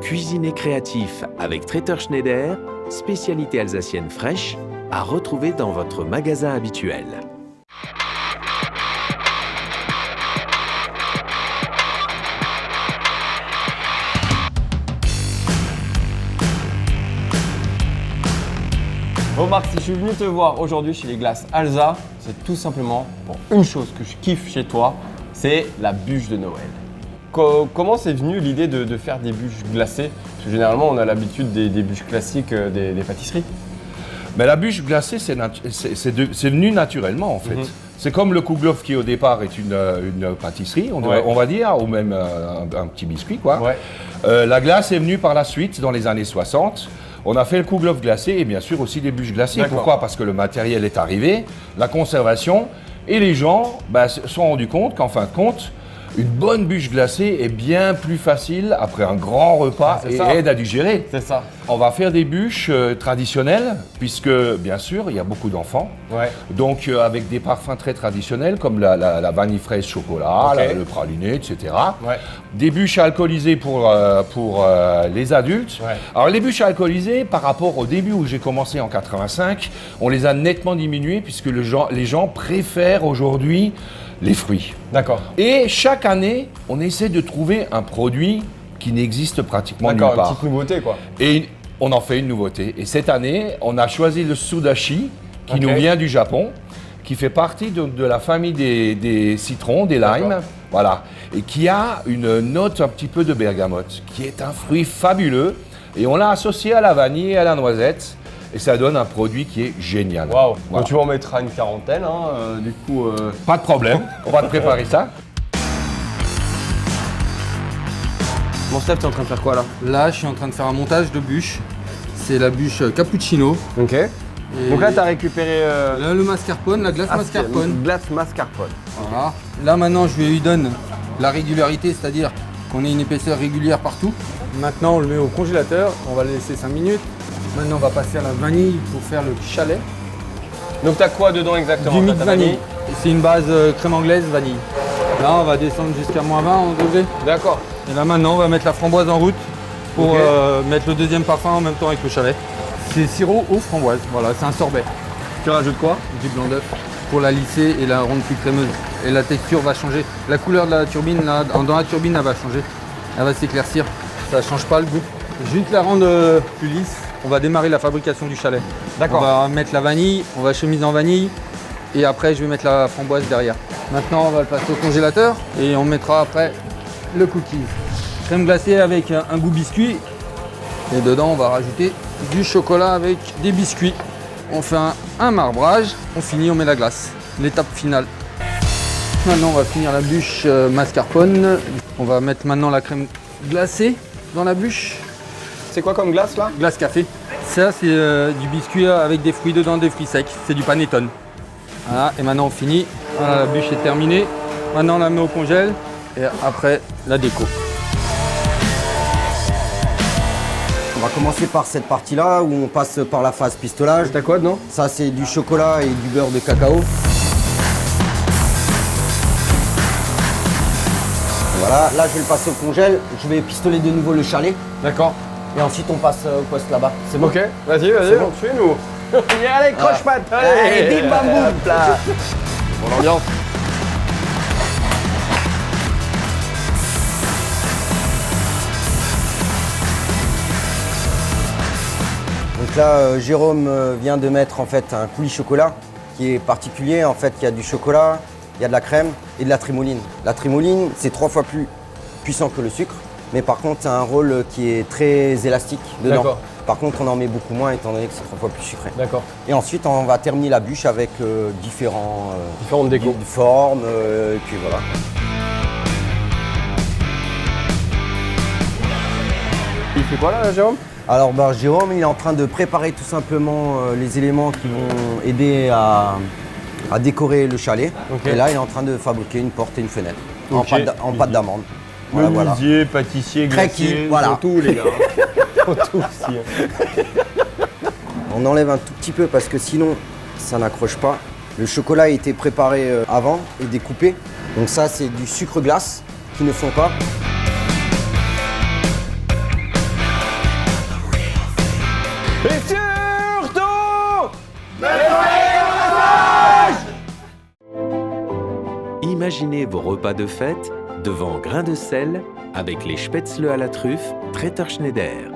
Cuisine et créatif avec Traiteur Schneider, spécialité alsacienne fraîche, à retrouver dans votre magasin habituel. Bon Marc, si je suis venu te voir aujourd'hui chez les glaces Alsa, c'est tout simplement pour une chose que je kiffe chez toi, c'est la bûche de Noël. Comment c'est venu l'idée de faire des bûches glacées? Parce que généralement on a l'habitude des bûches classiques des pâtisseries. Mais la bûche glacée, c'est venu naturellement en fait. C'est comme le Kouglof qui au départ est une pâtisserie, on va dire, ou même un petit biscuit quoi. Ouais. La glace est venue par la suite dans les années 60. On a fait le Kouglof glacé et bien sûr aussi des bûches glacées. Pourquoi? Parce que le matériel est arrivé, la conservation, et les gens se sont rendus compte qu'en fin de compte, une bonne bûche glacée est bien plus facile après un grand repas et aide à digérer. C'est ça. On va faire des bûches traditionnelles, puisque bien sûr, il y a beaucoup d'enfants. Ouais. Donc avec des parfums très traditionnels comme la vanille fraise chocolat, le praliné, etc. Ouais. Des bûches alcoolisées pour les adultes. Ouais. Alors les bûches alcoolisées, par rapport au début où j'ai commencé en 85, on les a nettement diminuées puisque les gens préfèrent aujourd'hui les fruits. D'accord. Et chaque année, on essaie de trouver un produit qui n'existe pratiquement nulle part. D'accord, une petite nouveauté quoi. Et on en fait une nouveauté. Et cette année, on a choisi le sudashi qui nous vient du Japon, qui fait partie de la famille des citrons, des limes, voilà, et qui a une note un petit peu de bergamote, qui est un fruit fabuleux. Et on l'a associé à la vanille et à la noisette. Et ça donne un produit qui est génial. Waouh. Voilà. Donc tu en mettras une quarantaine, du coup. Pas de problème, on va te préparer ça. Bon Steph, tu es en train de faire quoi là? Là, je suis en train de faire un montage de bûche. C'est la bûche cappuccino. Ok. Et donc là, tu as récupéré. Là, le mascarpone, la glace mascarpone. Glace mascarpone. Voilà. Là, maintenant, je lui donne la régularité, c'est-à-dire qu'on ait une épaisseur régulière partout. Maintenant, on le met au congélateur. On va le laisser 5 minutes. Maintenant, on va passer à la vanille pour faire le chalet. Donc, tu as quoi dedans exactement? Du mix vanille. C'est une base crème anglaise vanille. Là, on va descendre jusqu'à moins 20 en degrés. D'accord. Et là, maintenant, on va mettre la framboise en route pour mettre le deuxième parfum en même temps avec le chalet. C'est sirop aux framboises. Voilà, c'est un sorbet. Tu rajoutes quoi? Du blanc d'œuf pour la lisser et la rendre plus crémeuse. Et la texture va changer. La couleur de la turbine, là, dans la turbine, elle va changer. Elle va s'éclaircir. Ça ne change pas le goût. Juste la rendre plus lisse. On va démarrer la fabrication du chalet. D'accord. On va mettre la vanille, on va chemiser en vanille et après je vais mettre la framboise derrière. Maintenant on va le passer au congélateur et on mettra après le cookies. Crème glacée avec un goût biscuit et dedans on va rajouter du chocolat avec des biscuits. On fait un marbrage, on finit, on met la glace. L'étape finale. Maintenant on va finir la bûche mascarpone. On va mettre maintenant la crème glacée dans la bûche. C'est quoi comme glace là? Glace café. Ça c'est du biscuit avec des fruits dedans, des fruits secs. C'est du panettone. Voilà, et maintenant on finit. Voilà, la bûche est terminée. Maintenant on la met au congèle et après la déco. On va commencer par cette partie-là où on passe par la phase pistolage. T'as quoi dedans? Ça c'est du chocolat et du beurre de cacao. Voilà, là je vais le passer au congèle. Je vais pistoler de nouveau le chalet. D'accord. Et ensuite on passe au poste là-bas. C'est bon? Ok, vas-y, bon. suis-nous. Allez, croche-patte. Allez, bim bam boum. Là. Bon ambiance. Donc là, Jérôme vient de mettre en fait un coulis chocolat qui est particulier. En fait, il y a du chocolat, il y a de la crème et de la trimoline. La trimoline, c'est 3 fois plus puissant que le sucre. Mais par contre, c'est un rôle qui est très élastique dedans. Par contre, on en met beaucoup moins étant donné que c'est 3 fois plus sucré. D'accord. Et ensuite, on va terminer la bûche avec différentes décos. Formes, et puis voilà. Il fait quoi là, Jérôme? Alors, Jérôme, il est en train de préparer tout simplement les éléments qui vont aider à décorer le chalet. Et là, il est en train de fabriquer une porte et une fenêtre en pâte d'amande. Menuisier, pâtissier, glacier, voilà. Tout les gars. Tout aussi. On enlève un tout petit peu parce que sinon ça n'accroche pas. Le chocolat a été préparé avant et découpé. Donc ça c'est du sucre glace qui ne fond pas. Et surtout, Imaginez vos repas de fête devant grains de sel avec les spätzle à la truffe Traiteur Schneider.